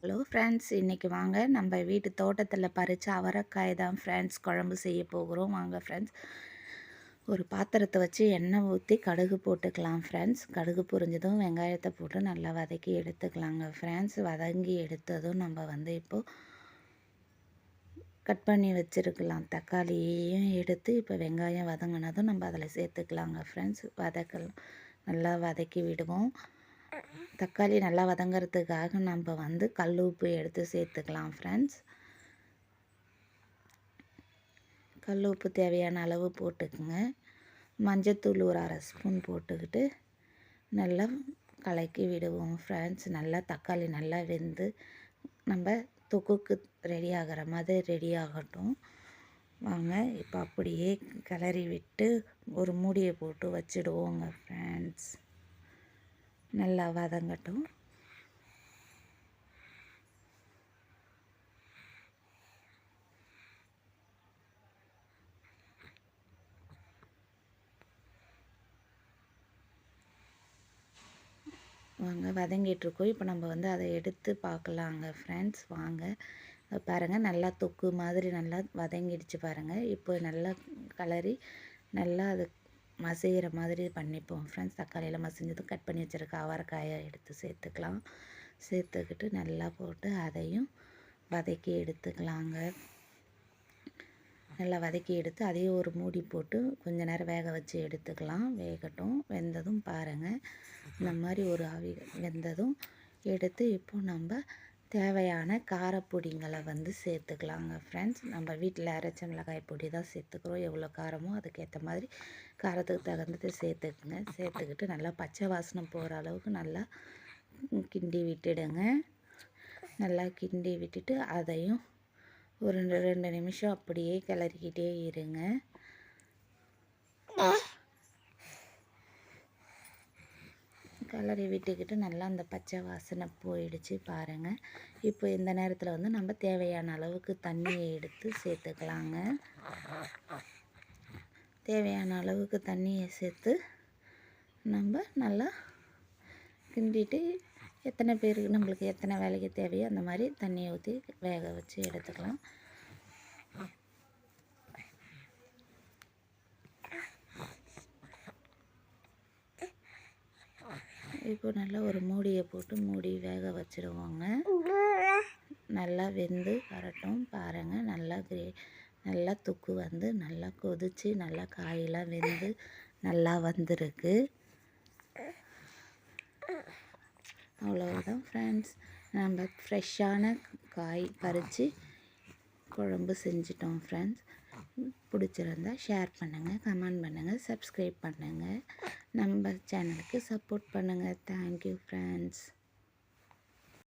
Hello friends, இன்றைக்கி வாங்க நம்ம வீட்டு தோட்டத்தில் பறித்த அவரைக்காய் தான் ஃப்ரெண்ட்ஸ் குழம்பு செய்ய போகிறோம். வாங்க ஃப்ரெண்ட்ஸ், ஒரு பாத்திரத்தை வச்சு எண்ணெய் ஊற்றி கடுகு போட்டுக்கலாம் ஃப்ரெண்ட்ஸ். கடுகு பொரிஞ்சதும் வெங்காயத்தை போட்டு நல்லா வதக்கி எடுத்துக்கலாங்க ஃப்ரெண்ட்ஸ். வதங்கி எடுத்ததும் நம்ம இப்போது கட் பண்ணி வச்சுருக்கலாம் தக்காளியையும் எடுத்து இப்போ வெங்காயம் வதங்கினதும் நம்ம அதில் சேர்த்துக்கலாங்க ஃப்ரெண்ட்ஸ். நல்லா வதக்கி விடுவோம். தக்காளி நல்லா வதங்கிறதுக்காக நம்ம கல் உப்பு எடுத்து சேர்த்துக்கலாம் ஃப்ரெண்ட்ஸ். கல் உப்பு தேவையான அளவு போட்டுக்குங்க. மஞ்சத்தூள் ஒரு 1/2 ஸ்பூன் போட்டுக்கிட்டு நல்லா கலக்கி விடுவோம் ஃப்ரெண்ட்ஸ். நல்லா தக்காளி நல்லா வெந்து நம்ம தொக்குக்கு ரெடி ஆகிற மாதிரி ரெடி ஆகட்டும். வாங்க இப்போ அப்படியே கிளறி விட்டு ஒரு மூடியை போட்டு வச்சுடுவோங்க ஃப்ரெண்ட்ஸ். நல்லா வதங்கட்டும். வாங்க வதங்கிட்டுருக்கோம். இப்போ நம்ம அதை எடுத்து பார்க்கலாங்க ஃப்ரெண்ட்ஸ். வாங்க பாருங்கள், நல்லா தொக்கு மாதிரி நல்லா வதங்கிடுச்சு பாருங்கள். இப்போ நல்லா கலரி நல்லா அது மசிகிற மாதிரி பண்ணிப்போம் ஃப்ரெண்ட்ஸ். தக்காளியில் மசிஞ்சதும் கட் பண்ணி வச்சுருக்க அவரைக்காயை எடுத்து சேர்த்துக்கலாம். சேர்த்துக்கிட்டு நல்லா போட்டு அதையும் வதக்கி எடுத்துக்கலாங்க. நல்லா வதக்கி எடுத்து அதையும் ஒரு மூடி போட்டு கொஞ்ச நேரம் வேக வச்சு எடுத்துக்கலாம். வேகட்டும். வெந்ததும் பாருங்கள், இந்த மாதிரி ஒரு ஆவி வெந்ததும் எடுத்து இப்போ நம்ம தேவையான காரப்பொடிங்களை சேர்த்துக்கலாங்க ஃப்ரெண்ட்ஸ். நம்ம வீட்டில் அரைச்ச மிளகாய் பொடி தான் சேர்த்துக்கிறோம். எவ்வளோ காரமோ அதுக்கேற்ற மாதிரி காரத்துக்கு தகுந்தது சேர்த்துக்குங்க. சேர்த்துக்கிட்டு நல்லா பச்சை வாசனை போகிற அளவுக்கு நல்லா கிண்டி விட்டுடுங்க. நல்லா கிண்டி விட்டுட்டு அதையும் ஒரு 2 நிமிஷம் அப்படியே கிளறிக்கிட்டே இருங்க. கிளறி விட்டுக்கிட்டு நல்லா அந்த பச்சை வாசனை போயிடுச்சு பாருங்கள். இப்போ இந்த நேரத்தில் நம்ம தேவையான அளவுக்கு தண்ணியை எடுத்து சேர்த்துக்கலாங்க. தேவையான அளவுக்கு தண்ணியை சேர்த்து நம்ம நல்லா கிண்டிட்டு எத்தனை பேருக்கு நம்மளுக்கு எத்தனை வேலைக்கு தேவையோ அந்த மாதிரி தண்ணியை ஊற்றி வேக வச்சு எடுத்துக்கலாம். இப்போ நல்லா ஒரு மூடியை போட்டு மூடி வேக வச்சுருவோங்க. நல்லா வெந்து வரட்டும் பாருங்கள். நல்லா தொக்கு நல்லா கொதித்து நல்லா காயெல்லாம் வெந்து நல்லா வந்திருக்கு. அவ்வளோதான் ஃப்ரெண்ட்ஸ், நம்ம ஃப்ரெஷ்ஷான காய் பறித்து குழம்பு செஞ்சிட்டோம் ஃப்ரெண்ட்ஸ். பிடிச்சிருந்தா ஷேர் பண்ணுங்கள், கமெண்ட் பண்ணுங்கள், சப்ஸ்கிரைப் பண்ணுங்கள். நம்ம சேனலுக்கு சப்போர்ட் பண்ணுங்கள். Thank you friends.